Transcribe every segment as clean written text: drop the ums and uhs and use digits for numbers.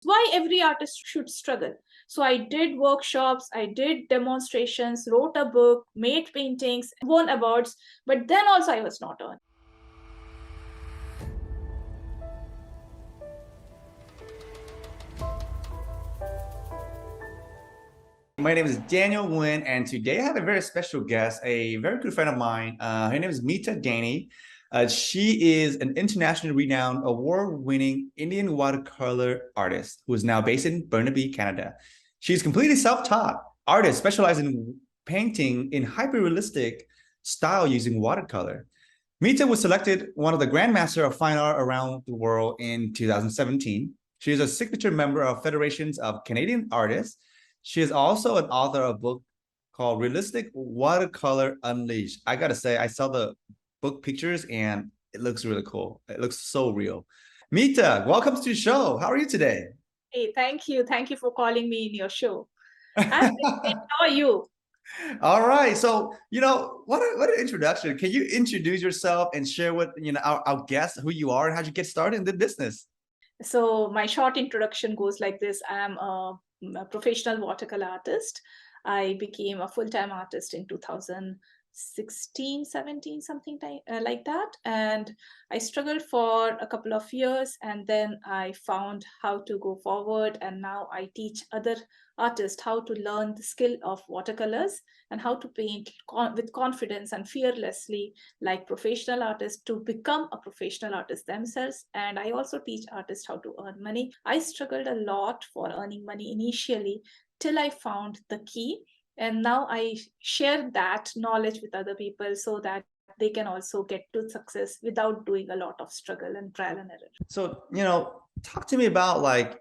Why every artist should struggle? So I did workshops, I did demonstrations, wrote a book, made paintings, won awards, but then also I was not earning. My name is Daniel Nguyen, and today I have a very special guest, a very good friend of mine. Her name is Meeta Dani. She is an internationally renowned, award-winning Indian watercolor artist who is now based in Burnaby, Canada. She's completely self-taught artist specializing in painting in hyper-realistic style using watercolor. Meeta was selected one of the Grandmaster of Fine Art around the world in 2017. She is a signature member of Federations of Canadian Artists. She is also an author of a book called Realistic Watercolor Unleashed. I gotta say, I saw the book pictures and it looks really cool. It looks so real. Meeta, welcome to the show. How are you today? Hey, thank you. Thank you for calling me in your show. I'm great. How are you? All right. So, what an introduction. Can you introduce yourself and share with, our guests who you are and how'd you get started in the business? So my short introduction goes like this. I'm a professional watercolor artist. I became a full-time artist in 2016, 17, something like that. And I struggled for a couple of years, and then I found how to go forward. And now I teach other artists how to learn the skill of watercolors and how to paint with confidence and fearlessly, like professional artists, to become a professional artist themselves. And I also teach artists how to earn money. I struggled a lot for earning money initially till I found the key. And now I share that knowledge with other people so that they can also get to success without doing a lot of struggle and trial and error. So, talk to me about like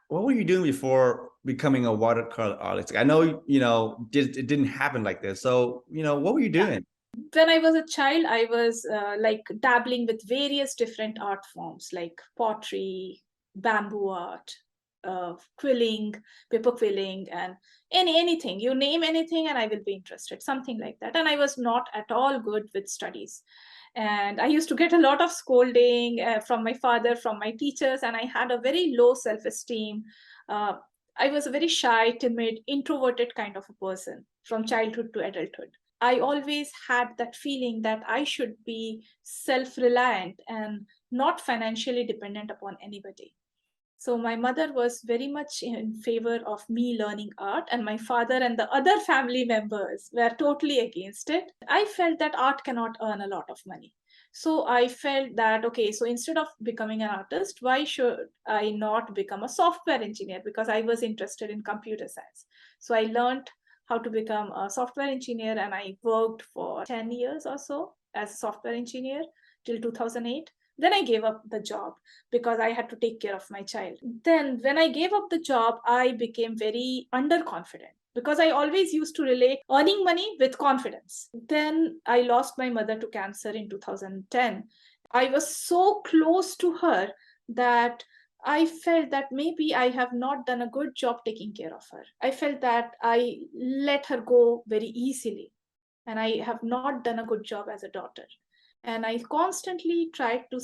what were you doing before becoming a watercolor artist? I know, it didn't happen like this. So, what were you Yeah. doing? When I was a child, I was like dabbling with various different art forms like pottery, bamboo art, quilling, paper quilling, and anything. You name anything, and I will be interested. Something like that. And I was not at all good with studies, and I used to get a lot of scolding from my father, from my teachers, and I had a very low self-esteem. Uh, I was a very shy, timid, introverted kind of a person from childhood to adulthood. I always had that feeling that I should be self reliant and not financially dependent upon anybody. So my mother was very much in favor of me learning art, and my father and the other family members were totally against it. I felt that art cannot earn a lot of money. So I felt that, okay, so instead of becoming an artist, why should I not become a software engineer? Because I was interested in computer science. So I learned how to become a software engineer, and I worked for 10 years or so as a software engineer till 2008. Then I gave up the job because I had to take care of my child. Then, when I gave up the job, I became very underconfident because I always used to relate earning money with confidence. Then I lost my mother to cancer in 2010. I was so close to her that I felt that maybe I have not done a good job taking care of her. I felt that I let her go very easily, and I have not done a good job as a daughter. And I constantly tried to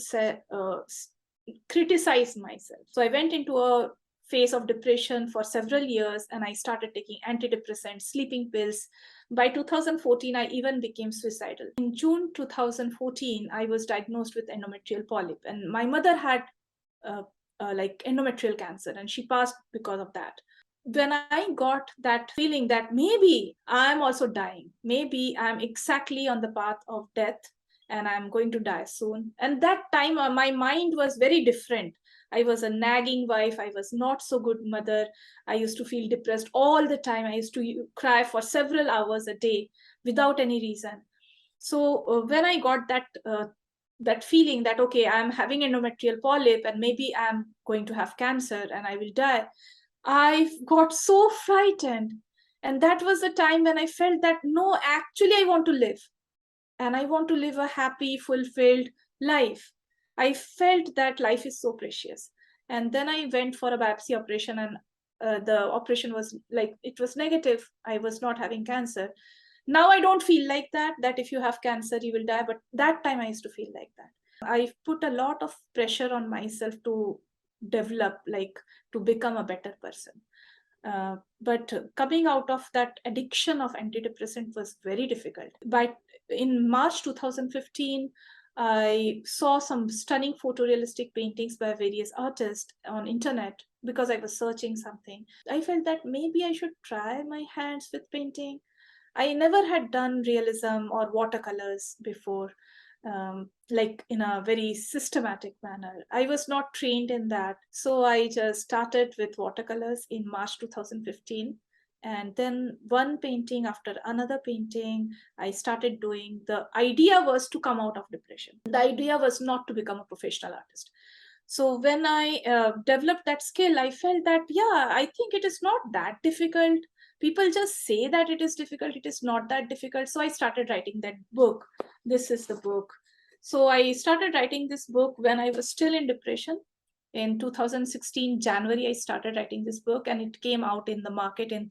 criticize myself. So I went into a phase of depression for several years, and I started taking antidepressants, sleeping pills. By 2014, I even became suicidal. In June 2014, I was diagnosed with endometrial polyp, and my mother had uh, like endometrial cancer, and she passed because of that. When I got that feeling that maybe I'm also dying, maybe I'm exactly on the path of death and I'm going to die soon. And that time, my mind was very different. I was a nagging wife. I was not so good mother. I used to feel depressed all the time. I used to cry for several hours a day without any reason. So when I got that feeling that okay, I'm having endometrial polyp and maybe I'm going to have cancer and I will die, I got so frightened. And that was the time when I felt that no, actually, I want to live, and I want to live a happy, fulfilled life. I felt that life is so precious. And then I went for a biopsy operation, and the operation was like, it was negative. I was not having cancer. Now I don't feel like that if you have cancer, you will die. But that time I used to feel like that. I put a lot of pressure on myself to develop, like to become a better person. But coming out of that addiction of antidepressant was very difficult. But in March 2015, I saw some stunning photorealistic paintings by various artists on internet because I was searching something. I felt that maybe I should try my hands with painting. I never had done realism or watercolors before, like in a very systematic manner. I was not trained in that. So I just started with watercolors in March 2015. And then one painting after another painting, I started doing. The idea was to come out of depression. The idea was not to become a professional artist. So when I developed that skill, I felt that, yeah, I think it is not that difficult. People just say that it is difficult. It is not that difficult. So I started writing that book. This is the book. So I started writing this book when I was still in depression. In 2016 January, I started writing this book, and it came out in the market in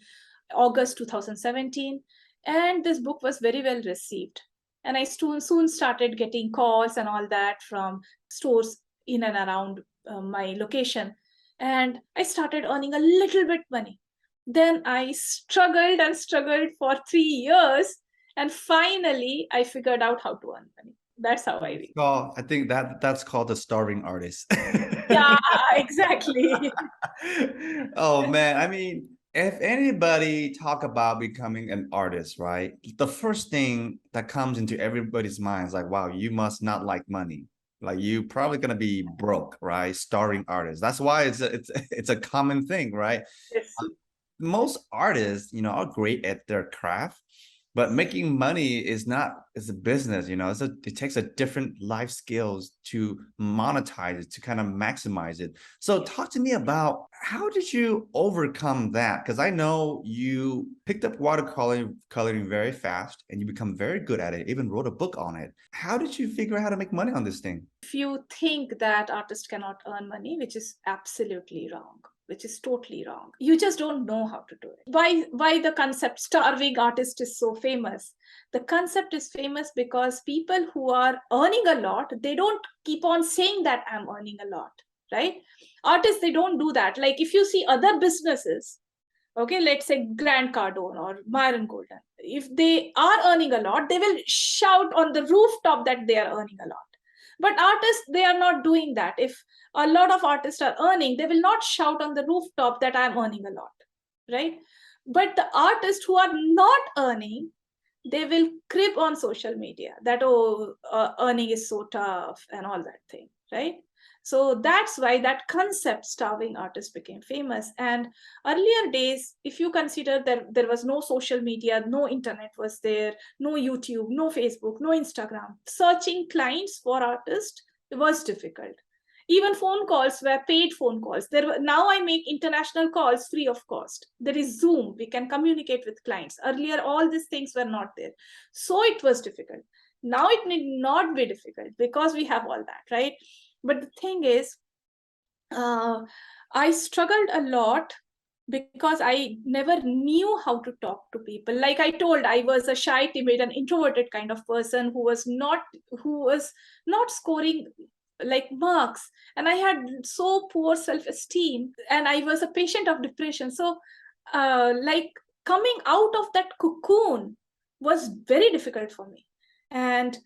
August 2017. And this book was very well received. And I soon started getting calls and all that from stores in and around my location. And I started earning a little bit money. Then I struggled and struggled for 3 years. And finally, I figured out how to earn money. That's how I read. Oh, I think that's called the starving artist. Yeah, exactly. Oh man, I mean, if anybody talk about becoming an artist, right? The first thing that comes into everybody's mind is like, wow, you must not like money. Like you probably gonna be broke, right? Starving artist. That's why it's a common thing, right? Yes. Most artists, are great at their craft, but making money is not, it's a business, it takes a different life skills to monetize it, to kind of maximize it. So talk to me about how did you overcome that? Because I know you picked up watercoloring very fast and you become very good at it, even wrote a book on it. How did you figure out how to make money on this thing? If you think that artists cannot earn money, which is absolutely wrong, which is totally wrong. You just don't know how to do it. Why the concept starving artist is so famous? The concept is famous because people who are earning a lot, they don't keep on saying that I'm earning a lot, right? Artists, they don't do that. Like if you see other businesses, okay, let's say Grant Cardone or Myron Golden, if they are earning a lot, they will shout on the rooftop that they are earning a lot. But artists, they are not doing that. If a lot of artists are earning, they will not shout on the rooftop that I'm earning a lot, right? But the artists who are not earning, they will crib on social media that, oh, earning is so tough and all that thing, right? So that's why that concept starving artist became famous. And earlier days, if you consider that there was no social media, no internet was there, no YouTube, no Facebook, no Instagram, searching clients for artists was difficult. Even phone calls were paid phone calls. Now I make international calls free of cost. There is Zoom. We can communicate with clients. Earlier, all these things were not there. So it was difficult. Now it need not be difficult because we have all that, right? But the thing is, I struggled a lot because I never knew how to talk to people. Like I told, I was a shy, timid, and introverted kind of person who was not scoring like marks, and I had so poor self-esteem, and I was a patient of depression. So, like coming out of that cocoon was very difficult for me, and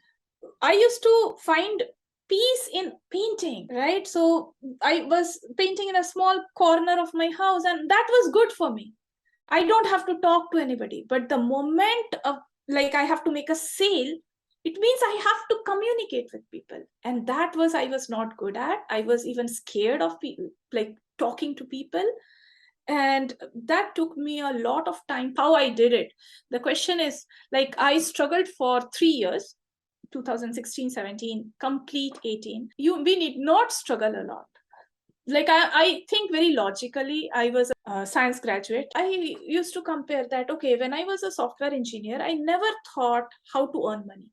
I used to find peace in painting, right? So I was painting in a small corner of my house, and that was good for me. I don't have to talk to anybody. But the moment of like I have to make a sale, it means I have to communicate with people. And that was I was not good at. I was even scared of people, like talking to people. And that took me a lot of time. How I did it. The question is, like, I struggled for 3 years, 2016-17, complete 18. We need not struggle a lot. Like I think very logically. I was a science graduate. I used to compare that, okay, when I was a software engineer, I never thought how to earn money.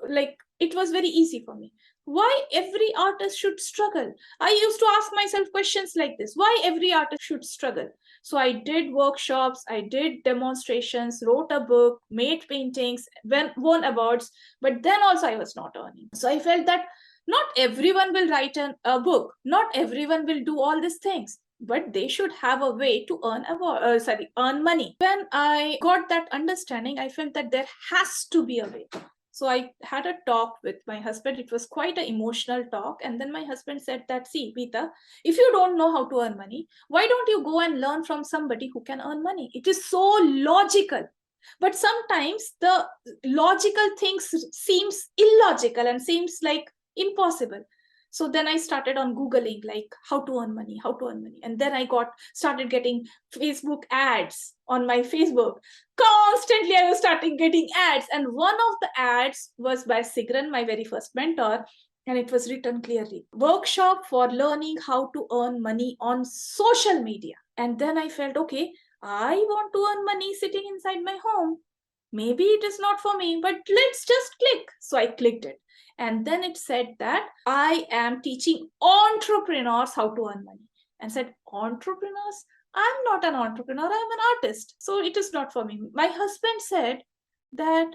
Like it was very easy for me. Why every artist should struggle? I used to ask myself questions like this: why every artist should struggle? So I did workshops, I did demonstrations, wrote a book, made paintings, won awards, but then also I was not earning. So I felt that Not everyone will write a book. Not everyone will do all these things. But they should have a way to earn money. When I got that understanding, I felt that there has to be a way. So I had a talk with my husband. It was quite an emotional talk. And then my husband said that, see, Meeta, if you don't know how to earn money, why don't you go and learn from somebody who can earn money? It is so logical. But sometimes the logical things seems illogical and seems like impossible. So then I started on Googling like how to earn money. And then I started getting Facebook ads on my Facebook. Constantly I was starting getting ads. And one of the ads was by Sigran, my very first mentor. And it was written clearly, workshop for learning how to earn money on social media. And then I felt, okay, I want to earn money sitting inside my home. Maybe it is not for me, but let's just click. So I clicked it. And then it said that I am teaching entrepreneurs how to earn money. And said, entrepreneurs? I'm not an entrepreneur, I'm an artist. So it is not for me. My husband said that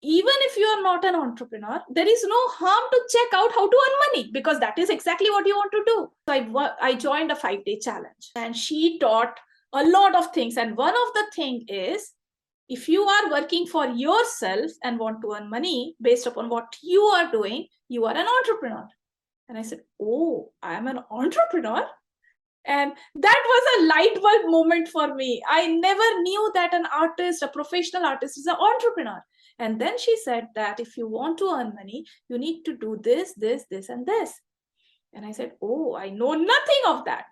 even if you are not an entrepreneur, there is no harm to check out how to earn money, because that is exactly what you want to do. So I joined a 5-day challenge, and she taught a lot of things. And one of the thing is, if you are working for yourself and want to earn money based upon what you are doing, you are an entrepreneur. And I said, oh, I am an entrepreneur. And that was a light bulb moment for me. I never knew that an artist, a professional artist, is an entrepreneur. And then she said that if you want to earn money, you need to do this, this, this, and this. And I said, oh, I know nothing of that.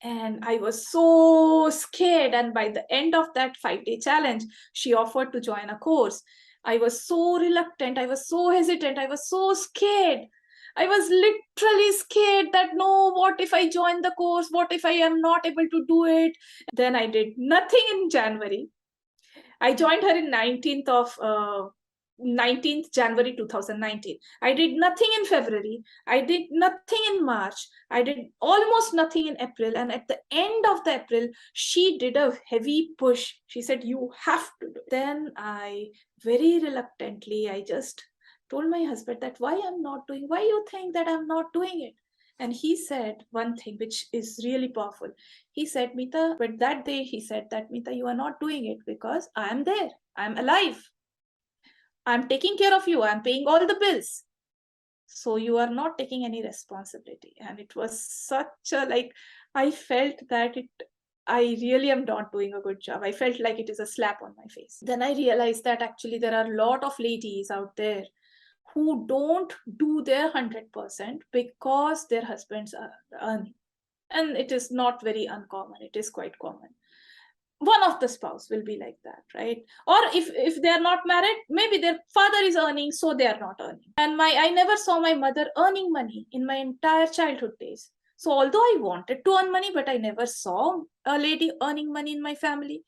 And I was so scared. And by the end of that 5-day challenge, she offered to join a course. I was so reluctant. I was so hesitant. I was so scared. I was literally scared that, no, what if I join the course? What if I am not able to do it? Then I did nothing in January. I joined her in 19th January 2019. I did nothing in February. I did nothing in March. I did almost nothing in April. And at the end of the April, she did a heavy push. She said, you have to do it. Then I very reluctantly, I just told my husband that why you think that I'm not doing it? And he said one thing which is really powerful. He said, Meeta, but that day he said that, Meeta, you are not doing it because I am there. I'm alive. I'm taking care of you. I'm paying all the bills. So you are not taking any responsibility. And it was such a, I felt that I really am not doing a good job. I felt like it is a slap on my face. Then I realized that actually there are a lot of ladies out there who don't do their 100% because their husbands are earning. And it is not very uncommon. It is quite common. One of the spouse will be like that, right? Or if they are not married, maybe their father is earning, so they are not earning. And I never saw my mother earning money in my entire childhood days. So although I wanted to earn money, but I never saw a lady earning money in my family.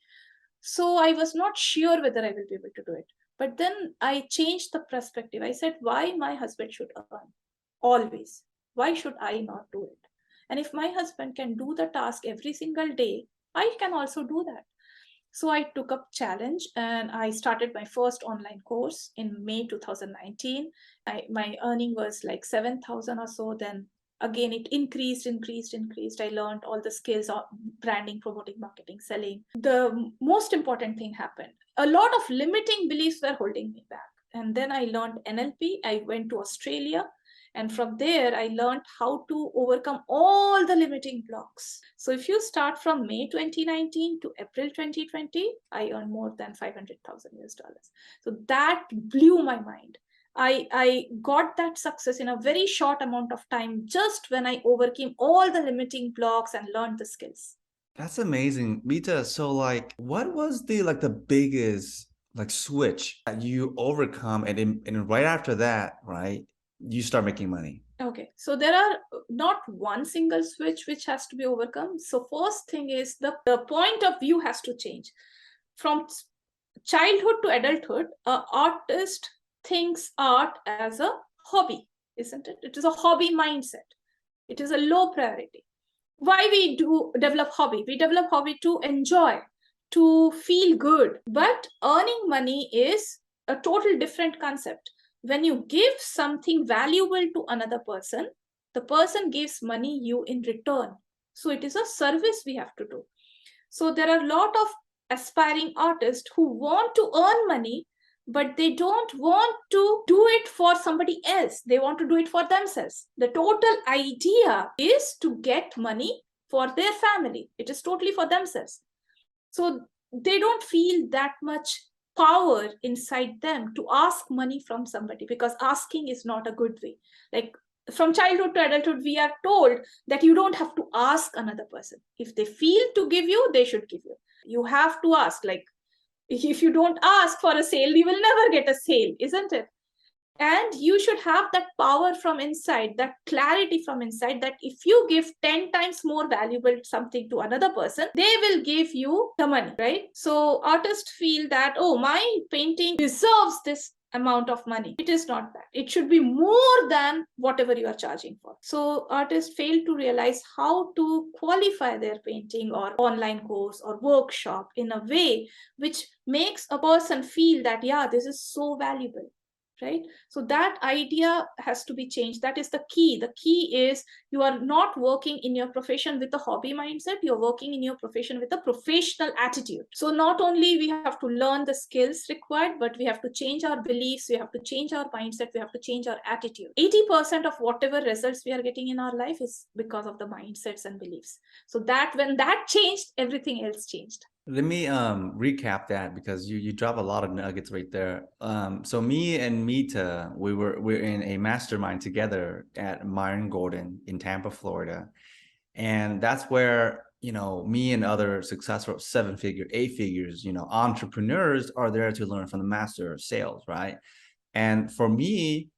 So I was not sure whether I will be able to do it. But then I changed the perspective. I said, why my husband should earn? Always. Why should I not do it? And if my husband can do the task every single day, I can also do that. So I took up challenge and I started my first online course in May 2019. My earning was like 7,000 or so. Then again, it increased. I learned all the skills of branding, promoting, marketing, selling. The most important thing happened. A lot of limiting beliefs were holding me back. And then I learned NLP. I went to Australia. And from there, I learned how to overcome all the limiting blocks. So if you start from May 2019 to April 2020, I earned more than 500,000 US dollars. So that blew my mind. I got that success in a very short amount of time, just when I overcame all the limiting blocks and learned the skills. That's amazing, Meeta. So what was the biggest switch that you overcome, and right after that, right, you start making money? Okay, so there are not one single switch which has to be overcome. So first thing is the point of view has to change. From childhood to adulthood, an artist thinks art as a hobby, isn't it? It is a hobby mindset. It is a low priority. Why we do develop hobby? We develop hobby to enjoy, to feel good. But earning money is a total different concept. when you give something valuable to another person, the person gives money you in return. So it is a service we have to do. So there are a lot of aspiring artists who want to earn money, but they don't want to do it for somebody else. They want to do it for themselves. The total idea is to get money for their family. It is totally for themselves. So they don't feel that much power inside them to ask money from somebody, because asking is not a good way. Like from childhood to adulthood, we are told that you don't have to ask another person. If they feel to give you, they should give you. You have to ask. Like if you don't ask for a sale, you will never get a sale, isn't it? And you should have that power from inside, that clarity from inside, that if you give 10 times more valuable something to another person, they will give you the money, right? So artists feel that, oh, my painting deserves this amount of money. It is not that. It should be more than whatever you are charging for. So artists fail to realize how to qualify their painting or online course or workshop in a way which makes a person feel that, yeah, this is so valuable, right? So that idea has to be changed. That is the key. The key is you are not working in your profession with a hobby mindset. You're working in your profession with a professional attitude. So not only we have to learn the skills required, but we have to change our beliefs. We have to change our mindset. We have to change our attitude. 80% of whatever results we are getting in our life is because of the mindsets and beliefs. So that when that changed, everything else changed. Let me recap that, because you drop a lot of nuggets right there. So me and Meeta, we're in a mastermind together at Myron Golden in Tampa, Florida. And that's where, me and other successful 7-figure, 8 figures, entrepreneurs are there to learn from the master of sales, right? And for me,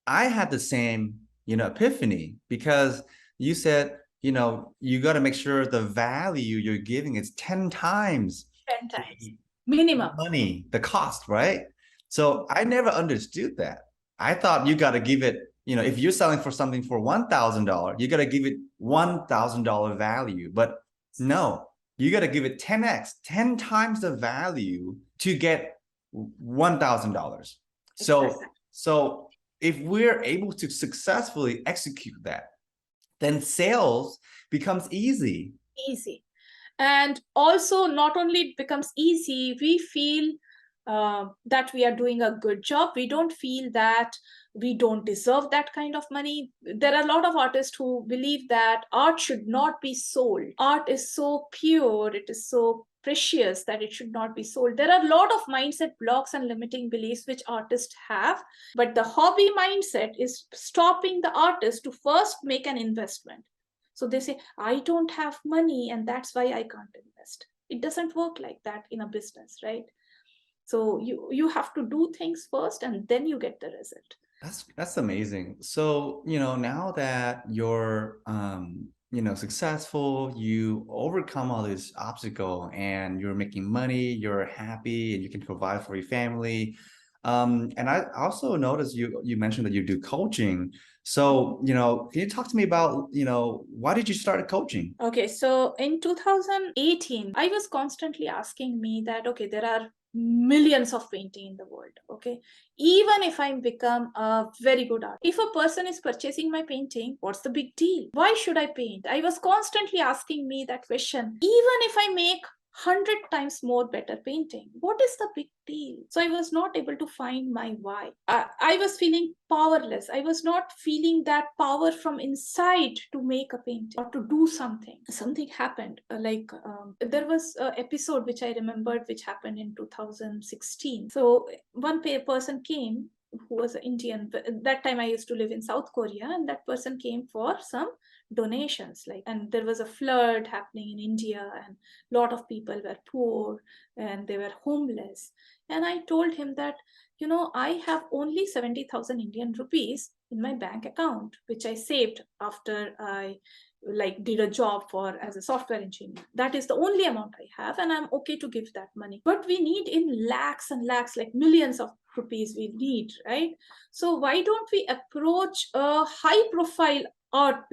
I had the same, epiphany, because you said, you got to make sure the value you're giving is 10 times 10 times minimum money, the cost, right? So I never understood that. I thought you got to give it, if you're selling for something for $1,000, you got to give it $1,000 value. But no, you got to give it 10x, 10 times the value to get $1,000. So if we're able to successfully execute that, then sales becomes easy. And also, not only it becomes easy, we feel that we are doing a good job. We don't feel that we don't deserve that kind of money. There are a lot of artists who believe that art should not be sold. Art is so pure, it is so precious that it should not be sold. There are a lot of mindset blocks and limiting beliefs which artists have, but the hobby mindset is stopping the artist to first make an investment. So they say, I don't have money and that's why I can't invest. It doesn't work like that in a business, right? So you have to do things first and then you get the result. That's amazing. So, now that you're successful, you overcome all this obstacle and you're making money, you're happy, and you can provide for your family. And I also noticed you mentioned that you do coaching. So, can you talk to me about, why did you start coaching? Okay, so in 2018, I was constantly asking me that, okay, there are millions of painting in the world, okay? Even if I become a very good artist, if a person is purchasing my painting, what's the big deal? Why should I paint? I was constantly asking me that question. Even if I make 100 times more better painting, what is the big deal? So I was not able to find my why. I was feeling powerless. I was not feeling that power from inside to make a painting or to do something. Something happened. There was an episode which I remembered which happened in 2016. So one person came who was an Indian. At that time I used to live in South Korea, and that person came for some donations, and there was a flood happening in India, and a lot of people were poor and they were homeless. And I told him that, I have only 70,000 Indian rupees in my bank account, which I saved after I did a job for as a software engineer. That is the only amount I have, and I'm okay to give that money. But we need in lakhs and lakhs, like millions of rupees we need, right? So why don't we approach a high profile or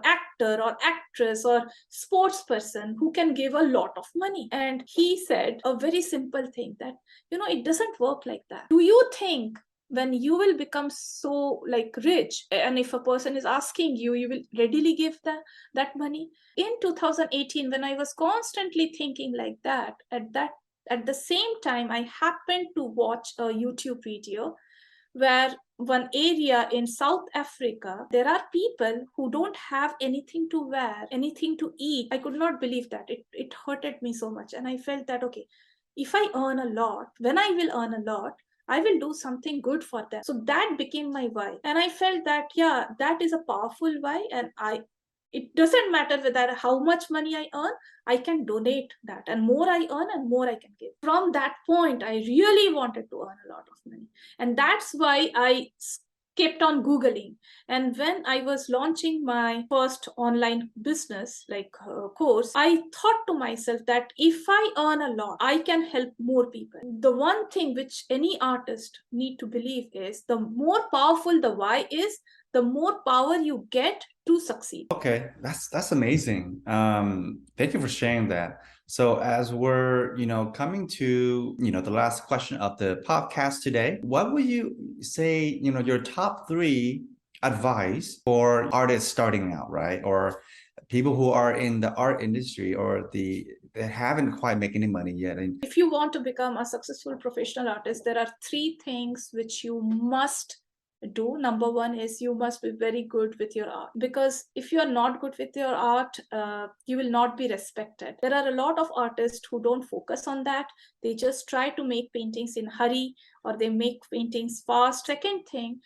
actor or actress or sports person who can give a lot of money? And he said a very simple thing that, it doesn't work like that. Do you think when you will become so like rich, and if a person is asking you, you will readily give that money. In 2018, when I was constantly thinking like that, at the same time, I happened to watch a YouTube video where one area in South Africa, there are people who don't have anything to wear, anything to eat. I could not believe that. It hurted me so much. And I felt that, okay, if I earn a lot, when I will earn a lot, I will do something good for them. So that became my why. And I felt that, yeah, that is a powerful why. And it doesn't matter whether how much money I earn, I can donate that. And more I earn and more I can give. From that point, I really wanted to earn a lot of money. And that's why I kept on Googling. And when I was launching my first online business, like course, I thought to myself that if I earn a lot, I can help more people. The one thing which any artist need to believe is the more powerful the why is, the more power you get to succeed. Okay, that's amazing. Thank you for sharing that. So as we're, coming to, the last question of the podcast today, what would you say, your top three advice for artists starting out, right? Or people who are in the art industry or they haven't quite made any money yet. And if you want to become a successful professional artist, there are three things which you must do. Number one is you must be very good with your art, because if you are not good with your art, you will not be respected. There are a lot of artists who don't focus on that. They just try to make paintings in hurry, or they make paintings fast. Second thing,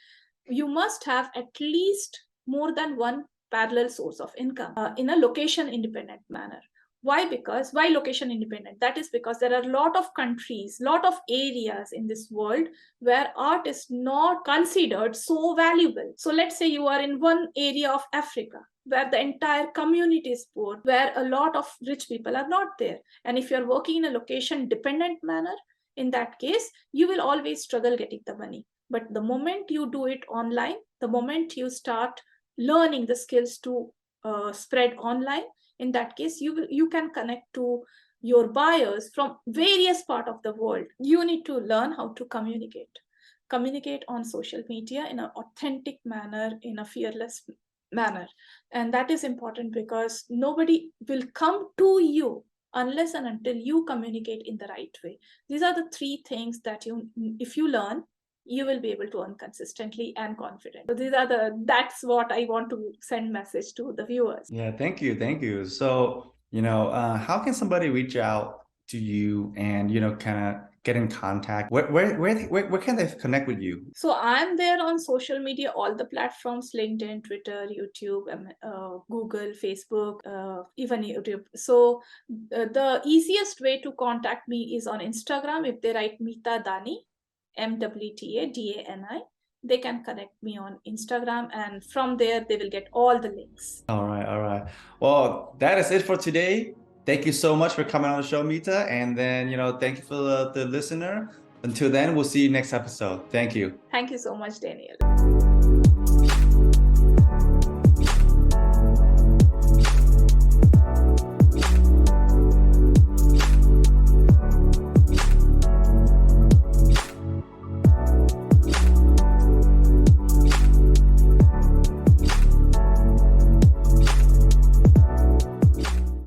you must have at least more than one parallel source of income in a location independent manner. Why location independent? That is because there are a lot of countries, lot of areas in this world where art is not considered so valuable. So let's say you are in one area of Africa where the entire community is poor, where a lot of rich people are not there, and if you're working in a location dependent manner, in that case you will always struggle getting the money. But the moment you do it online, the moment you start learning the skills to spread online, in that case you can connect to your buyers from various part of the world. You need to learn how to communicate on social media in an authentic manner, in a fearless manner. And that is important, because nobody will come to you unless and until you communicate in the right way. These are the three things that if you learn, you will be able to earn consistently and confident. So that's what I want to send message to the viewers. yeah, thank you. So, how can somebody reach out to you and, kind of get in contact? Where can they connect with you? So I'm there on social media, all the platforms: LinkedIn, Twitter, YouTube, Google, Facebook, even YouTube. So the easiest way to contact me is on Instagram. If they write Meeta Dani, MWTADANI, they can connect me on Instagram, and from there they will get all the links. All right. Well, that is it for today. Thank you so much for coming on the show, Meeta. And then, thank you for the listener. Until then, we'll see you next episode. Thank you. Thank you so much, Daniel.